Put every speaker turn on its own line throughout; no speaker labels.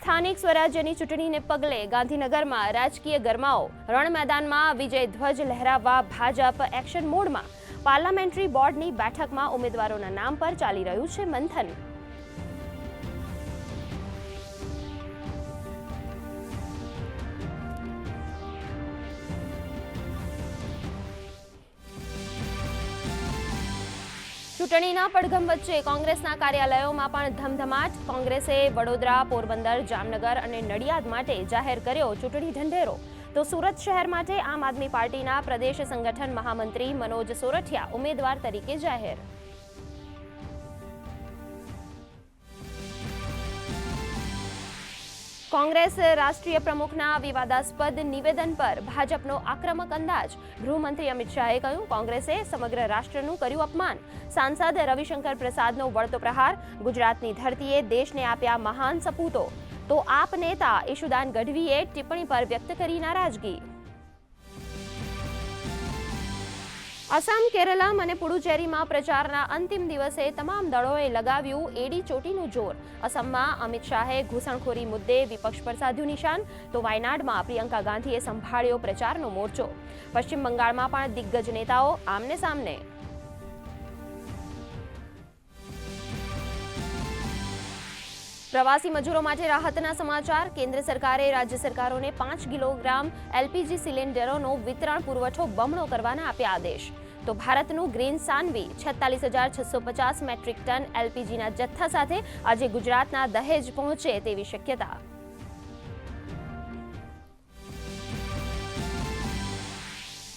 સ્થાનિક સ્વરાજ્યની ચૂંટણીને પગલે ગાંધીનગરમાં રાજકીય ગરમાવો, રણ મેદાનમાં વિજય ધ્વજ લહેરાવવા ભાજપ એક્શન મોડમાં, પાર્લામેન્ટરી બોર્ડની બેઠકમાં ઉમેદવારોના નામ પર ચાલી રહ્યું છે મંથન. ચૂંટણીના પડઘમ વચ્ચે કોંગ્રેસના કાર્યાલયોમાં પણ ધમધમાટ. કોંગ્રેસે વડોદરા, પોરબંદર, જામનગર અને નડિયાદ માટે જાહેર કર્યો ચૂંટણી ઢંઢેરો. તો સુરત શહેર માટે આમ આદમી પાર્ટીના પ્રદેશ સંગઠન મહામંત્રી મનોજ સોરઠિયા ઉમેદવાર તરીકે જાહેર. કોંગ્રેસ રાષ્ટ્રીય પ્રમુખના વિવાદાસ્પદ નિવેદન પર ભાજપનો આક્રમક અંદાજ. ગૃહમંત્રી અમિત શાહે કહ્યું, કોંગ્રેસે સમગ્ર રાષ્ટ્રનું કર્યું અપમાન. સાંસદ રવિશંકર પ્રસાદનો વળતો પ્રહાર. ગુજરાતની ધરતીએ દેશને આપ્યા મહાન સપૂતો. તો આપ નેતા ઈશુદાન ગઢવીએ ટિપ્પણી પર વ્યક્ત કરી નારાજગી. અસમ, કેરળમ અને પુડુચેરીમાં પ્રચારના અંતિમ દિવસે તમામ દળોએ લગાવ્યું એડી ચોટીનું જોર. અસમમાં અમિત શાહે ઘૂસણખોરી મુદ્દે વિપક્ષ પર સાધ્યું નિશાન. તો વાયનાડમાં પ્રિયંકા ગાંધીએ સંભાળ્યો પ્રચારનો મોરચો. પશ્ચિમ બંગાળમાં પણ દિગ્ગજ નેતાઓ આમને સામને. પ્રવાસી મજૂરો માટે રાહતના સમાચાર. કેન્દ્ર સરકારે રાજ્ય સરકારોને 5 કિલોગ્રામ એલપીજી સિલિન્ડરોનો વિતરણ પુરવઠો બમણો કરવાના આપ્યા આદેશ. તો ભારતનું ગ્રીન સાનવી 46,650 મેટ્રિક ટન એલપીજીના જથ્થા સાથે આજે ગુજરાતના દહેજ પહોંચે તેવી શક્યતા.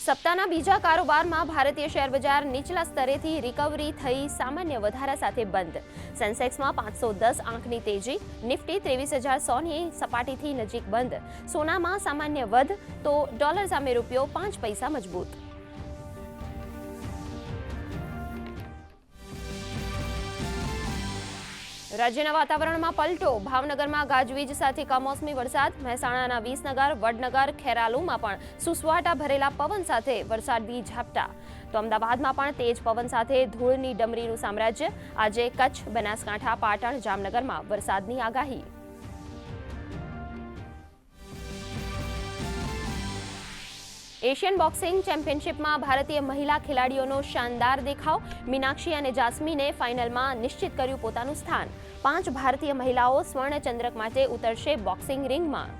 સપ્તાહના બીજા કારોબારમાં ભારતીય શેરબજાર નીચલા સ્તરેથી રિકવરી થઈ સામાન્ય વધારા સાથે બંધ. સેન્સેક્સમાં 510 આંકની તેજી. નિફ્ટી 23,100ની સપાટીથી નજીક બંધ. સોનામાં સામાન્ય વધ. તો ડોલર સામે રૂપિયો 5 પૈસા મજબૂત. રાજ્યના વાતાવરણમાં પલટો. ભાવનગરમાં ગાજવીજ સાથે કમોસમી વરસાદ. મહેસાણાના વિસનગર, વડનગર, ખેરાલુમાં પણ સુસવાટા ભરેલા પવન સાથે વરસાદી ઝાપટા. તો અમદાવાદમાં પણ તેજ પવન સાથે ધૂળની ડમરીનું સામ્રાજ્ય. આજે કચ્છ, બનાસકાંઠા, પાટણ, જામનગરમાં વરસાદની આગાહી. એશિયન બોક્સિંગ ચેમ્પિયનશિપમાં ભારતીય મહિલા ખેલાડીઓનો શાનદાર દેખાવ. મીનાક્ષી અને જાસ્મીને ફાઇનલમાં નિશ્ચિત કર્યું પોતાનું સ્થાન. 5 ભારતીય મહિલાઓ સ્વર્ણ ચંદ્રક માટે ઉતરશે બોક્સિંગ રિંગમાં.